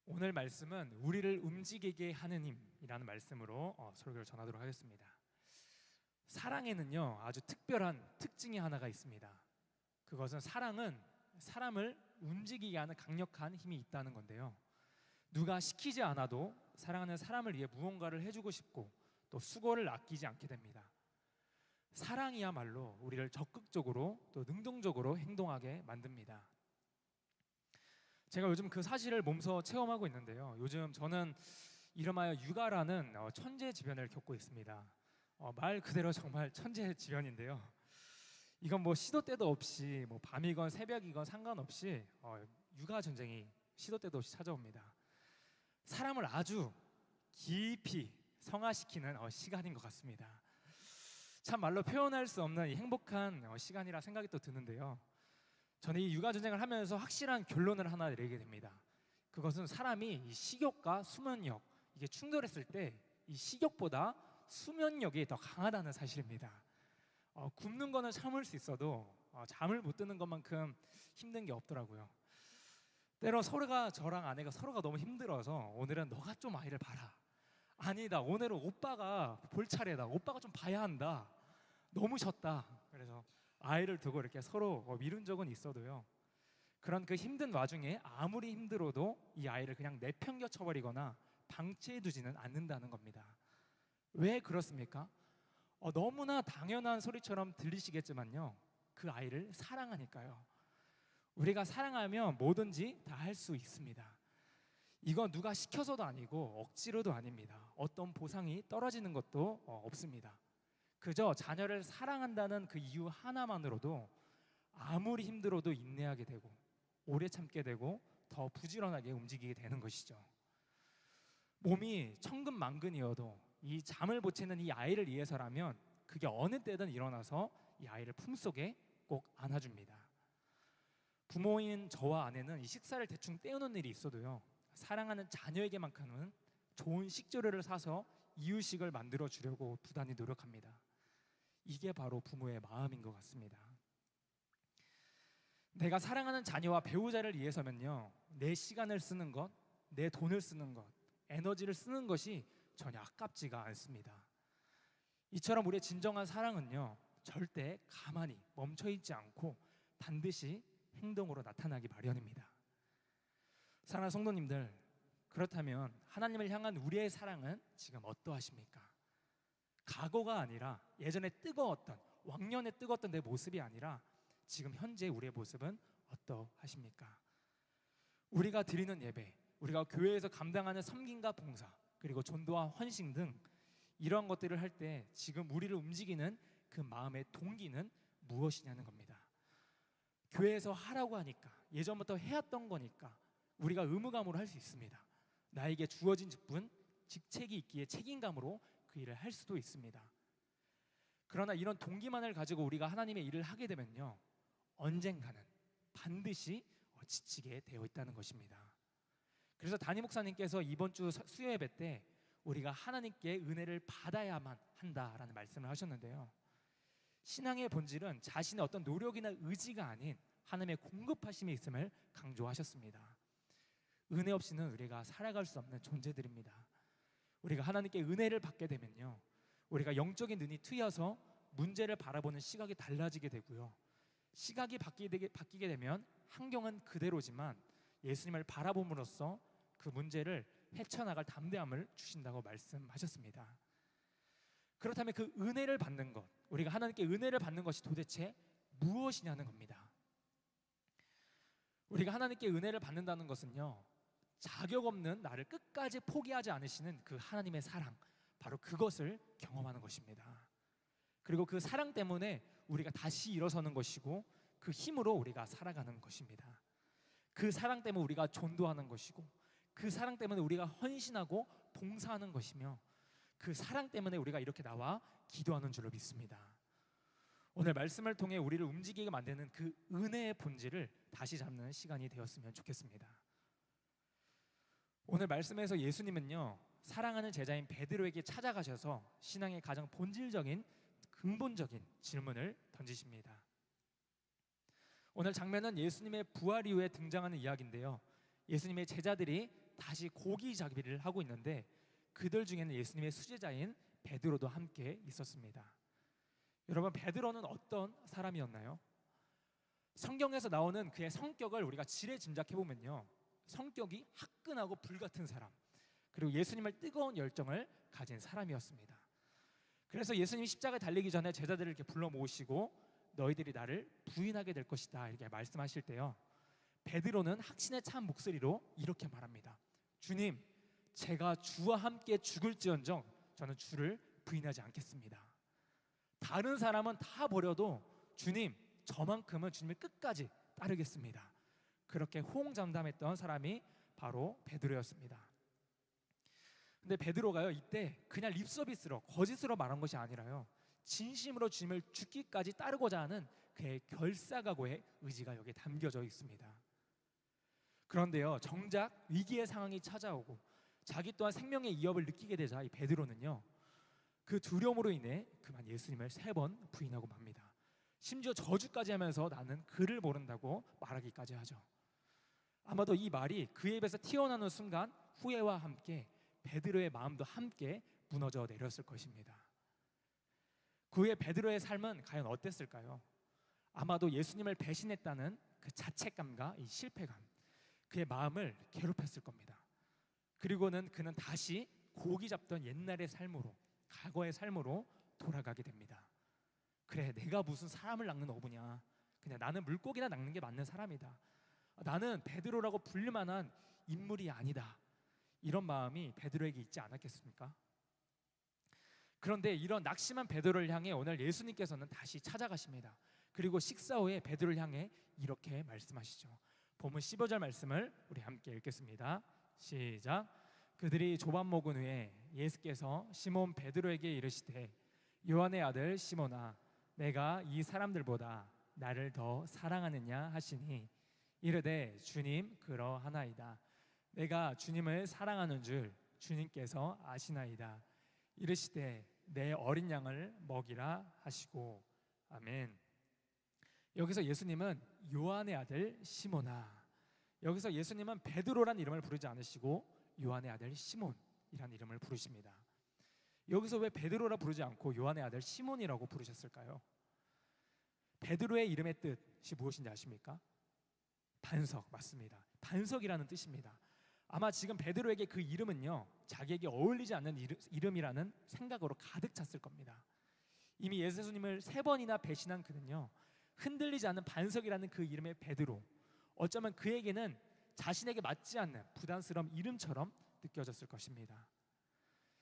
오늘 말씀은 우리를 움직이게 하는 힘이라는 말씀으로 설교를 전하도록 하겠습니다. 사랑에는요, 아주 특별한 특징이 하나가 있습니다. 그것은 사랑은 사람을 움직이게 하는 강력한 힘이 있다는 건데요, 누가 시키지 않아도 사랑하는 사람을 위해 무언가를 해주고 싶고 또 수고를 아끼지 않게 됩니다. 사랑이야말로 우리를 적극적으로 또 능동적으로 행동하게 만듭니다. 제가 요즘 그 사실을 몸소 체험하고 있는데요, 요즘 저는 이름하여 육아라는 천재지변을 겪고 있습니다. 말 그대로 정말 천재지변인데요, 이건 뭐 시도 때도 없이 밤이건 새벽이건 상관없이 육아 전쟁이 시도 때도 없이 찾아옵니다. 사람을 아주 깊이 성화시키는 시간인 것 같습니다. 참 말로 표현할 수 없는 이 행복한 시간이라 생각이 또 드는데요, 저는 이 육아 전쟁을 하면서 확실한 결론을 하나 내리게 됩니다. 그것은 사람이 이 식욕과 수면력, 이게 충돌했을 때 이 식욕보다 수면력이 더 강하다는 사실입니다. 굶는 거는 참을 수 있어도 잠을 못 드는 것만큼 힘든 게 없더라고요. 때로 저랑 아내가 서로가 너무 힘들어서 오늘은 너가 좀 아이를 봐라, 아니다 오늘은 오빠가 볼 차례다, 오빠가 좀 봐야 한다, 너무 쉬었다, 그래서 아이를 두고 이렇게 서로 미룬 적은 있어도요, 그런 그 힘든 와중에 아무리 힘들어도 이 아이를 그냥 내팽겨 쳐버리거나 방치해두지는 않는다는 겁니다. 왜 그렇습니까? 너무나 당연한 소리처럼 들리시겠지만요, 그 아이를 사랑하니까요. 우리가 사랑하면 뭐든지 다 할 수 있습니다. 이건 누가 시켜서도 아니고 억지로도 아닙니다. 어떤 보상이 떨어지는 것도 없습니다. 그저 자녀를 사랑한다는 그 이유 하나만으로도 아무리 힘들어도 인내하게 되고 오래 참게 되고 더 부지런하게 움직이게 되는 것이죠. 몸이 천근만근이어도 이 잠을 못 채는 이 아이를 위해서라면 그게 어느 때든 일어나서 이 아이를 품속에 꼭 안아줍니다. 부모인 저와 아내는 이 식사를 대충 때우는 일이 있어도요, 사랑하는 자녀에게만큼은 좋은 식재료를 사서 이유식을 만들어 주려고 부단히 노력합니다. 이게 바로 부모의 마음인 것 같습니다. 내가 사랑하는 자녀와 배우자를 위해서면요, 내 시간을 쓰는 것, 내 돈을 쓰는 것, 에너지를 쓰는 것이 전혀 아깝지가 않습니다. 이처럼 우리의 진정한 사랑은요, 절대 가만히 멈춰있지 않고 반드시 행동으로 나타나기 마련입니다. 사랑하는 성도님들, 그렇다면 하나님을 향한 우리의 사랑은 지금 어떠하십니까? 과거가 아니라 예전에 뜨거웠던, 왕년에 뜨거웠던 내 모습이 아니라 지금 현재 우리의 모습은 어떠하십니까? 우리가 드리는 예배, 우리가 교회에서 감당하는 섬김과 봉사, 그리고 전도와 헌신 등 이런 것들을 할 때 지금 우리를 움직이는 그 마음의 동기는 무엇이냐는 겁니다. 교회에서 하라고 하니까, 예전부터 해왔던 거니까 우리가 의무감으로 할 수 있습니다. 나에게 주어진 직분, 직책이 있기에 책임감으로 그 일을 할 수도 있습니다. 그러나 이런 동기만을 가지고 우리가 하나님의 일을 하게 되면요, 언젠가는 반드시 지치게 되어 있다는 것입니다. 그래서 담임 목사님께서 이번 주 수요 예배 때 우리가 하나님께 은혜를 받아야만 한다라는 말씀을 하셨는데요, 신앙의 본질은 자신의 어떤 노력이나 의지가 아닌 하나님의 공급하심이 있음을 강조하셨습니다. 은혜 없이는 우리가 살아갈 수 없는 존재들입니다. 우리가 하나님께 은혜를 받게 되면요, 우리가 영적인 눈이 트여서 문제를 바라보는 시각이 달라지게 되고요, 시각이 바뀌게 되면 환경은 그대로지만 예수님을 바라봄으로써 그 문제를 헤쳐나갈 담대함을 주신다고 말씀하셨습니다. 그렇다면 그 은혜를 받는 것, 우리가 하나님께 은혜를 받는 것이 도대체 무엇이냐는 겁니다. 우리가 하나님께 은혜를 받는다는 것은요, 자격 없는 나를 끝까지 포기하지 않으시는 그 하나님의 사랑, 바로 그것을 경험하는 것입니다. 그리고 그 사랑 때문에 우리가 다시 일어서는 것이고 그 힘으로 우리가 살아가는 것입니다. 그 사랑 때문에 우리가 전도하는 것이고 그 사랑 때문에 우리가 헌신하고 봉사하는 것이며 그 사랑 때문에 우리가 이렇게 나와 기도하는 줄로 믿습니다. 오늘 말씀을 통해 우리를 움직이게 만드는 그 은혜의 본질을 다시 잡는 시간이 되었으면 좋겠습니다. 오늘 말씀에서 예수님은요, 사랑하는 제자인 베드로에게 찾아가셔서 신앙의 가장 본질적인 근본적인 질문을 던지십니다. 오늘 장면은 예수님의 부활 이후에 등장하는 이야기인데요, 예수님의 제자들이 다시 고기 잡기를 하고 있는데 그들 중에는 예수님의 수제자인 베드로도 함께 있었습니다. 여러분, 베드로는 어떤 사람이었나요? 성경에서 나오는 그의 성격을 우리가 지레 짐작해 보면요, 성격이 화끈하고 불같은 사람, 그리고 예수님을 뜨거운 열정을 가진 사람이었습니다. 그래서 예수님이 십자가에 달리기 전에 제자들을 이렇게 불러 모으시고 너희들이 나를 부인하게 될 것이다 이렇게 말씀하실 때요, 베드로는 확신에 찬 목소리로 이렇게 말합니다. 주님, 제가 주와 함께 죽을지언정 저는 주를 부인하지 않겠습니다. 다른 사람은 다 버려도 주님, 저만큼은 주님을 끝까지 따르겠습니다. 그렇게 호응장담했던 사람이 바로 베드로였습니다. 근데 베드로가요, 이때 그냥 립서비스로 거짓으로 말한 것이 아니라요, 진심으로 주님을 죽기까지 따르고자 하는 그의 결사각오의 의지가 여기에 담겨져 있습니다. 그런데요, 정작 위기의 상황이 찾아오고 자기 또한 생명의 위협을 느끼게 되자 이 베드로는요, 그 두려움으로 인해 그만 예수님을 3번 부인하고 맙니다. 심지어 저주까지 하면서 나는 그를 모른다고 말하기까지 하죠. 아마도 이 말이 그의 입에서 튀어나오는 순간 후회와 함께 베드로의 마음도 함께 무너져 내렸을 것입니다. 그 후에 베드로의 삶은 과연 어땠을까요? 아마도 예수님을 배신했다는 그 자책감과 이 실패감, 그의 마음을 괴롭혔을 겁니다. 그리고는 그는 다시 고기 잡던 옛날의 삶으로, 과거의 삶으로 돌아가게 됩니다. 그래, 내가 무슨 사람을 낚는 어부냐, 그냥 나는 물고기나 낚는 게 맞는 사람이다, 나는 베드로라고 불릴 만한 인물이 아니다, 이런 마음이 베드로에게 있지 않았겠습니까? 그런데 이런 낙심한 베드로를 향해 오늘 예수님께서는 다시 찾아가십니다. 그리고 식사 후에 베드로를 향해 이렇게 말씀하시죠. 본문 15절 말씀을 우리 함께 읽겠습니다. 시작. 그들이 조반 먹은 후에 예수께서 시몬 베드로에게 이르시되 요한의 아들 시몬아, 내가 이 사람들보다 나를 더 사랑하느냐 하시니 이르되 주님, 그러하나이다. 내가 주님을 사랑하는 줄 주님께서 아시나이다. 이르시되 내 어린 양을 먹이라 하시고. 아멘. 여기서 예수님은 요한의 아들 시몬아, 여기서 예수님은 베드로란 이름을 부르지 않으시고 요한의 아들 시몬이라는 이름을 부르십니다. 여기서 왜 베드로라 부르지 않고 요한의 아들 시몬이라고 부르셨을까요? 베드로의 이름의 뜻이 무엇인지 아십니까? 반석, 맞습니다. 반석이라는 뜻입니다. 아마 지금 베드로에게 그 이름은요, 자기에게 어울리지 않는 이름이라는 생각으로 가득 찼을 겁니다. 이미 예수님을 3번이나 배신한 그는요, 흔들리지 않는 반석이라는 그 이름의 베드로, 어쩌면 그에게는 자신에게 맞지 않는 부담스러운 이름처럼 느껴졌을 것입니다.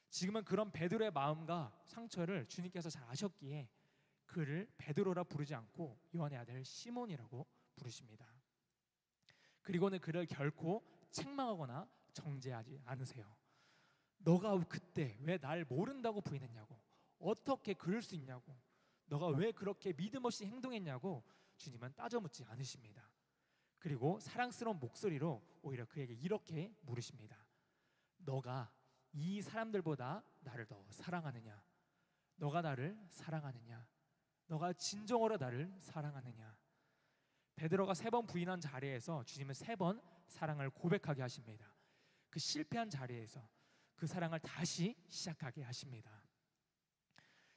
지금은 그런 베드로의 마음과 상처를 주님께서 잘 아셨기에 그를 베드로라 부르지 않고 요한의 아들 시몬이라고 부르십니다. 그리고는 그를 결코 책망하거나 정죄하지 않으세요. 너가 그때 왜 날 모른다고 부인했냐고, 어떻게 그럴 수 있냐고, 너가 왜 그렇게 믿음 없이 행동했냐고 주님은 따져 묻지 않으십니다. 그리고 사랑스러운 목소리로 오히려 그에게 이렇게 물으십니다. 너가 이 사람들보다 나를 더 사랑하느냐? 너가 나를 사랑하느냐? 너가 진정으로 나를 사랑하느냐? 베드로가 3번 부인한 자리에서 주님은 3번 사랑을 고백하게 하십니다. 그 실패한 자리에서 그 사랑을 다시 시작하게 하십니다.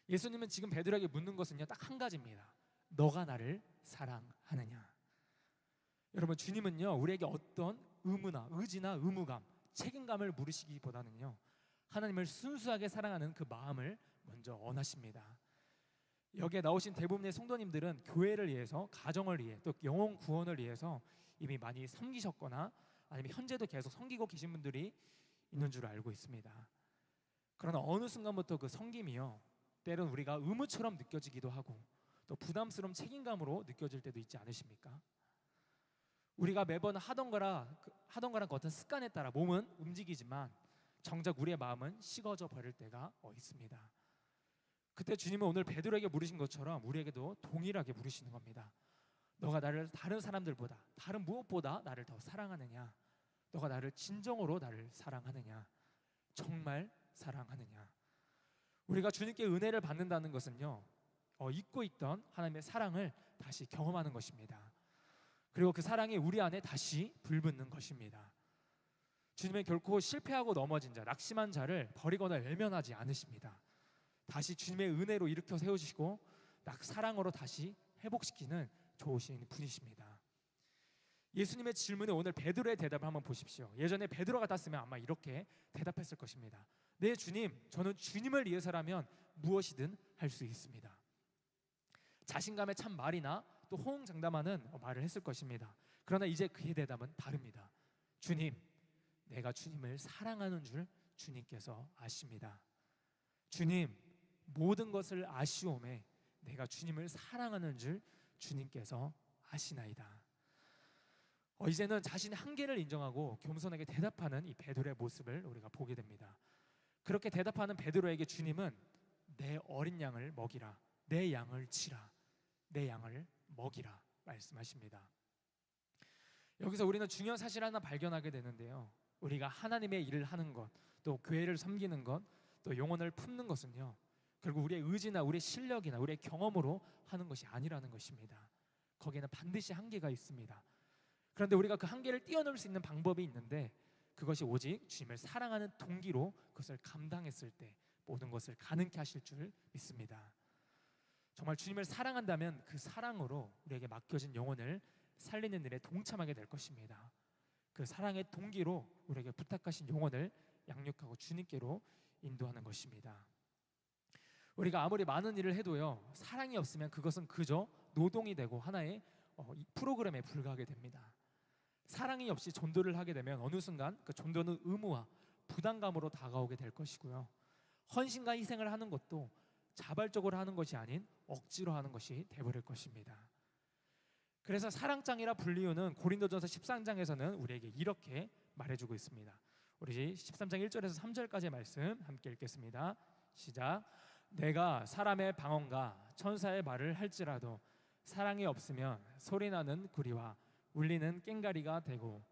예수님은 지금 베드로에게 묻는 것은요, 딱 한 가지입니다. 너가 나를 사랑하느냐? 여러분, 주님은요, 우리에게 어떤 의무나 의지나 의무감, 책임감을 물으시기보다는요, 하나님을 순수하게 사랑하는 그 마음을 먼저 원하십니다. 여기에 나오신 대부분의 성도님들은 교회를 위해서, 가정을 위해, 또 영혼 구원을 위해서 이미 많이 섬기셨거나 아니면 현재도 계속 섬기고 계신 분들이 있는 줄 알고 있습니다. 그러나 어느 순간부터 그 섬김이요, 때론 우리가 의무처럼 느껴지기도 하고 또 부담스러운 책임감으로 느껴질 때도 있지 않으십니까? 우리가 매번 하던 거랑 그 어떤 습관에 따라 몸은 움직이지만 정작 우리의 마음은 식어져 버릴 때가 있습니다. 그때 주님은 오늘 베드로에게 물으신 것처럼 우리에게도 동일하게 물으시는 겁니다. 너가 나를 다른 사람들보다, 다른 무엇보다 나를 더 사랑하느냐? 너가 나를 진정으로 나를 사랑하느냐? 정말 사랑하느냐? 우리가 주님께 은혜를 받는다는 것은요, 잊고 있던 하나님의 사랑을 다시 경험하는 것입니다. 그리고 그 사랑이 우리 안에 다시 불붙는 것입니다. 주님은 결코 실패하고 넘어진 자, 낙심한 자를 버리거나 외면하지 않으십니다. 다시 주님의 은혜로 일으켜 세우시고 사랑으로 다시 회복시키는 좋으신 분이십니다. 예수님의 질문에 오늘 베드로의 대답을 한번 보십시오. 예전에 베드로 같았으면 아마 이렇게 대답했을 것입니다. 네 주님, 저는 주님을 위해서라면 무엇이든 할 수 있습니다. 자신감에 찬 말이나 또 호응장담하는 말을 했을 것입니다. 그러나 이제 그의 대답은 다릅니다. 주님, 내가 주님을 사랑하는 줄 주님께서 아십니다. 주님, 모든 것을 아시오매 내가 주님을 사랑하는 줄 주님께서 아시나이다. 이제는 자신의 한계를 인정하고 겸손하게 대답하는 이 베드로의 모습을 우리가 보게 됩니다. 그렇게 대답하는 베드로에게 주님은 내 어린 양을 먹이라, 내 양을 치라, 내 양을 먹이라 말씀하십니다. 여기서 우리는 중요한 사실 하나 발견하게 되는데요. 우리가 하나님의 일을 하는 것, 또 교회를 섬기는 것, 또 영혼을 품는 것은요, 결국 우리의 의지나 우리의 실력이나 우리의 경험으로 하는 것이 아니라는 것입니다. 거기에는 반드시 한계가 있습니다. 그런데 우리가 그 한계를 뛰어넘을 수 있는 방법이 있는데, 그것이 오직 주님을 사랑하는 동기로 그것을 감당했을 때 모든 것을 가능케 하실 줄 믿습니다. 정말 주님을 사랑한다면 그 사랑으로 우리에게 맡겨진 영혼을 살리는 일에 동참하게 될 것입니다. 그 사랑의 동기로 우리에게 부탁하신 영혼을 양육하고 주님께로 인도하는 것입니다. 우리가 아무리 많은 일을 해도요, 사랑이 없으면 그것은 그저 노동이 되고 하나의 프로그램에 불과하게 됩니다. 사랑이 없이 전도를 하게 되면 어느 순간 그 전도는 의무와 부담감으로 다가오게 될 것이고요, 헌신과 희생을 하는 것도 자발적으로 하는 것이 아닌 억지로 하는 것이 되버릴 것입니다. 그래서 사랑장이라 불리우는 고린도전서 13장에서는 우리에게 이렇게 말해주고 있습니다. 우리 13장 1절에서 3절까지의 말씀 함께 읽겠습니다. 시작. 내가 사람의 방언과 천사의 말을 할지라도 사랑이 없으면 소리나는 구리와 울리는 꽹가리가 되고,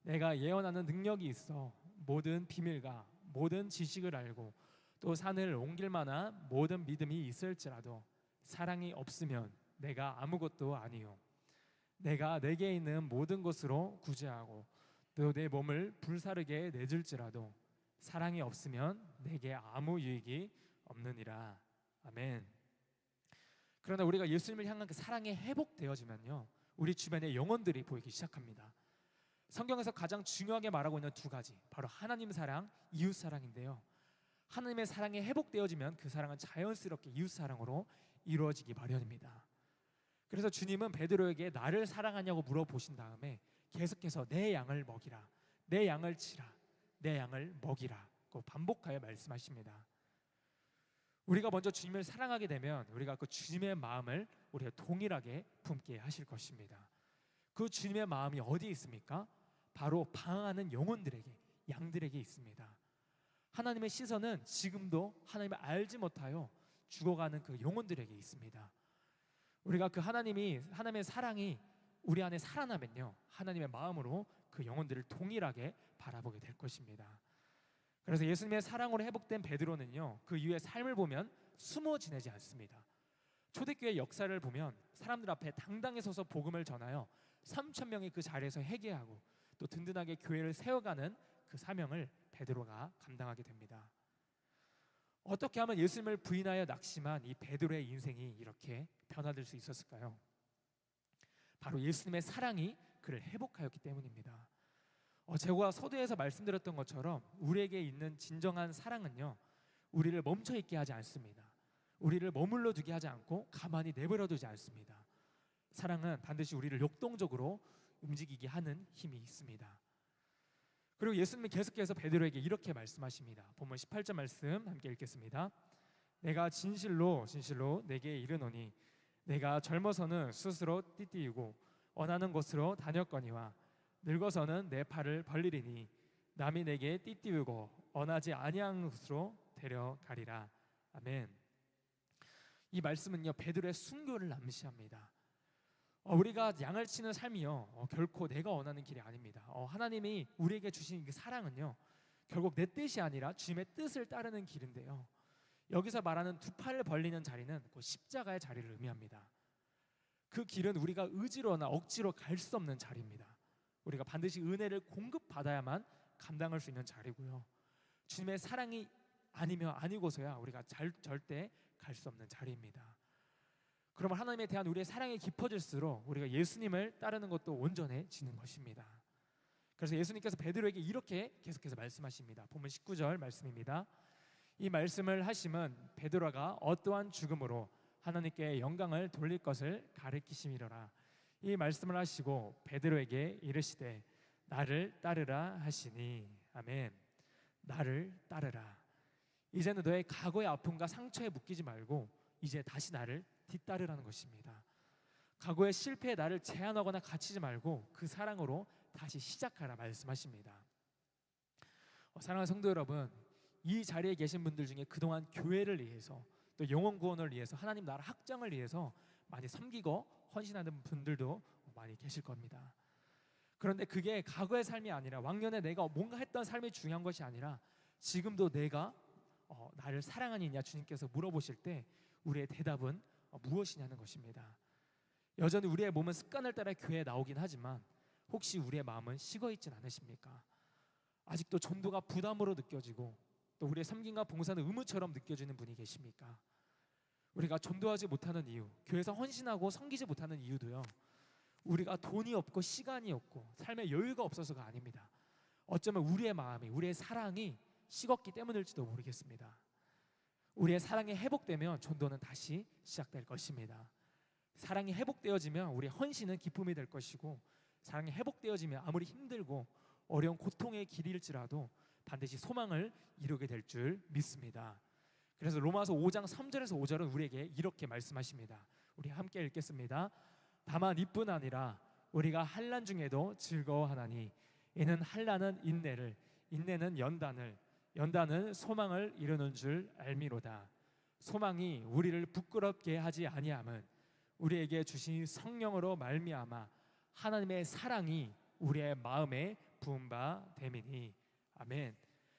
내가 예언하는 능력이 있어 모든 비밀과 모든 지식을 알고 또 산을 옮길 만한 모든 믿음이 있을지라도 사랑이 없으면 내가 아무것도 아니요, 내가 내게 있는 모든 것으로 구제하고 또 내 몸을 불사르게 내줄지라도 사랑이 없으면 내게 아무 유익이 없느니라. 아멘. 그러나 우리가 예수님을 향한 그 사랑이 회복되어지면요, 우리 주변에 영혼들이 보이기 시작합니다. 성경에서 가장 중요하게 말하고 있는 두 가지, 바로 하나님 사랑, 이웃 사랑인데요, 하나님의 사랑이 회복되어지면 그 사랑은 자연스럽게 이웃 사랑으로 이루어지기 마련입니다. 그래서 주님은 베드로에게 나를 사랑하냐고 물어보신 다음에 계속해서 내 양을 먹이라, 내 양을 치라, 내 양을 먹이라 반복하여 말씀하십니다. 우리가 먼저 주님을 사랑하게 되면 우리가 그 주님의 마음을 우리가 동일하게 품게 하실 것입니다. 그 주님의 마음이 어디에 있습니까? 바로 방황하는 영혼들에게, 양들에게 있습니다. 하나님의 시선은 지금도 하나님을 알지 못하여 죽어가는 그 영혼들에게 있습니다. 우리가 그 하나님의 사랑이 우리 안에 살아나면요, 하나님의 마음으로 그 영혼들을 동일하게 바라보게 될 것입니다. 그래서 예수님의 사랑으로 회복된 베드로는요, 그 이후의 삶을 보면 숨어 지내지 않습니다. 초대교회 역사를 보면 사람들 앞에 당당히 서서 복음을 전하여 3,000명이 그 자리에서 회개하고 또 든든하게 교회를 세워가는 그 사명을 베드로가 감당하게 됩니다. 어떻게 하면 예수님을 부인하여 낙심한 이 베드로의 인생이 이렇게 변화될 수 있었을까요? 바로 예수님의 사랑이 그를 회복하였기 때문입니다. 제가 서두에서 말씀드렸던 것처럼 우리에게 있는 진정한 사랑은요, 우리를 멈춰 있게 하지 않습니다. 우리를 머물러 두게 하지 않고 가만히 내버려 두지 않습니다. 사랑은 반드시 우리를 역동적으로 움직이게 하는 힘이 있습니다. 그리고 예수님이 계속해서 베드로에게 이렇게 말씀하십니다. 본문 18절 말씀 함께 읽겠습니다. 내가 진실로 진실로 내게 이르노니 내가 젊어서는 스스로 띠띠이고 원하는 곳으로 다녔거니와 늙어서는 내 팔을 벌리리니 남이 내게 띠띠우고 원하지 아니한 곳으로 데려가리라. 아멘. 이 말씀은요, 베드로의 순교를 암시합니다. 우리가 양을 치는 삶이요, 결코 내가 원하는 길이 아닙니다. 하나님이 우리에게 주신 그 사랑은요, 결국 내 뜻이 아니라 주님의 뜻을 따르는 길인데요, 여기서 말하는 두 팔을 벌리는 자리는 그 십자가의 자리를 의미합니다. 그 길은 우리가 의지로나 억지로 갈 수 없는 자리입니다. 우리가 반드시 은혜를 공급받아야만 감당할 수 있는 자리고요. 주님의 사랑이 아니면 아니고서야 우리가 절대 갈 수 없는 자리입니다. 그러면 하나님에 대한 우리의 사랑이 깊어질수록 우리가 예수님을 따르는 것도 온전해지는 것입니다. 그래서 예수님께서 베드로에게 이렇게 계속해서 말씀하십니다. 본문 19절 말씀입니다. 이 말씀을 하심은 베드로가 어떠한 죽음으로 하나님께 영광을 돌릴 것을 가르치심이로라. 이 말씀을 하시고 베드로에게 이르시되 나를 따르라 하시니. 아멘. 나를 따르라. 이제는 너의 과거의 아픔과 상처에 묶이지 말고 이제 다시 나를 뒤따르라는 것입니다. 과거의 실패에 나를 제한하거나 갇히지 말고 그 사랑으로 다시 시작하라 말씀하십니다. 사랑하는 성도 여러분, 이 자리에 계신 분들 중에 그동안 교회를 위해서 또 영혼 구원을 위해서 하나님 나라 확장을 위해서 많이 섬기고 헌신하는 분들도 많이 계실 겁니다. 그런데 그게 과거의 삶이 아니라 왕년에 내가 뭔가 했던 삶이 중요한 것이 아니라 지금도 내가 나를 사랑하느냐 주님께서 물어보실 때 우리의 대답은 무엇이냐는 것입니다. 여전히 우리의 몸은 습관을 따라 교회에 나오긴 하지만 혹시 우리의 마음은 식어있진 않으십니까? 아직도 전도가 부담으로 느껴지고 또 우리의 섬김과 봉사는 의무처럼 느껴지는 분이 계십니까? 우리가 전도하지 못하는 이유, 교회에서 헌신하고 섬기지 못하는 이유도요, 우리가 돈이 없고 시간이 없고 삶의 여유가 없어서가 아닙니다. 어쩌면 우리의 마음이, 우리의 사랑이 식었기 때문일지도 모르겠습니다. 우리의 사랑이 회복되면 전도는 다시 시작될 것입니다. 사랑이 회복되어지면 우리의 헌신은 기쁨이 될 것이고, 사랑이 회복되어지면 아무리 힘들고 어려운 고통의 길일지라도 반드시 소망을 이루게 될 줄 믿습니다. 그래서 로마서 5장 3절에서 5절은 우리에게 이렇게 말씀하십니다. 우리 함께 읽겠습니다. 다만 이뿐 아니라 우리가 환난 중에도 즐거워하나니 이는 환난은 인내를, 인내는 연단을, 연단은 소망을 이루는 줄 알미로다. 소망이 우리를 부끄럽게 하지 아니함은 우리에게 주신 성령으로 말미암아 하나님의 사랑이 우리의 마음에 부은 바 됨이니. 아멘.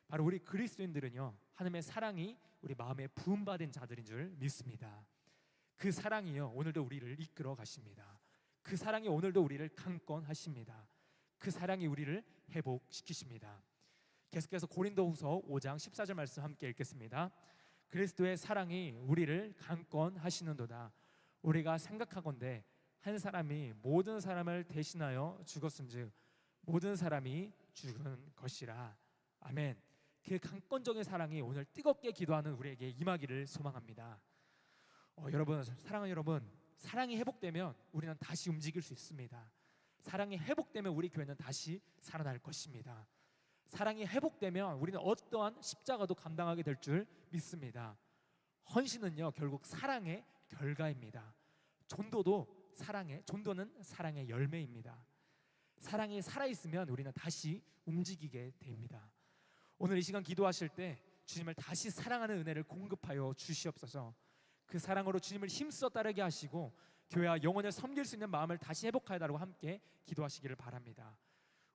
바로 우리 그리스도인들은요, 하나님의 사랑이 우리 마음에 부은 바 된 자들인 줄 믿습니다. 그 사랑이요 오늘도 우리를 이끌어 가십니다. 그 사랑이 오늘도 우리를 강권하십니다. 그 사랑이 우리를 회복시키십니다. 계속해서 고린도후서 5장 14절 말씀 함께 읽겠습니다. 그리스도의 사랑이 우리를 강권하시는도다. 우리가 생각하건대 한 사람이 모든 사람을 대신하여 죽었은즉 모든 사람이 죽은 것이라. 아멘. 그 강권적인 사랑이 오늘 뜨겁게 기도하는 우리에게 임하기를 소망합니다. 여러분, 사랑하는 여러분, 사랑이 회복되면 우리는 다시 움직일 수 있습니다. 사랑이 회복되면 우리 교회는 다시 살아날 것입니다. 사랑이 회복되면 우리는 어떠한 십자가도 감당하게 될 줄 믿습니다. 헌신은요 결국 사랑의 결과입니다. 전도는 사랑의 열매입니다. 사랑이 살아있으면 우리는 다시 움직이게 됩니다. 오늘 이 시간 기도하실 때 주님을 다시 사랑하는 은혜를 공급하여 주시옵소서. 그 사랑으로 주님을 힘써 따르게 하시고 교회와 영혼을 섬길 수 있는 마음을 다시 회복하여 달라고 함께 기도하시기를 바랍니다.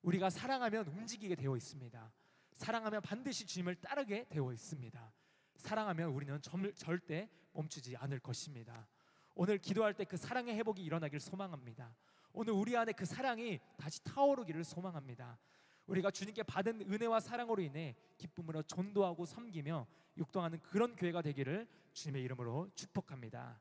우리가 사랑하면 움직이게 되어 있습니다. 사랑하면 반드시 주님을 따르게 되어 있습니다. 사랑하면 우리는 절대 멈추지 않을 것입니다. 오늘 기도할 때 그 사랑의 회복이 일어나길 소망합니다. 오늘 우리 안에 그 사랑이 다시 타오르기를 소망합니다. 우리가 주님께 받은 은혜와 사랑으로 인해 기쁨으로 전도하고 섬기며 육동하는 그런 교회가 되기를 주님의 이름으로 축복합니다.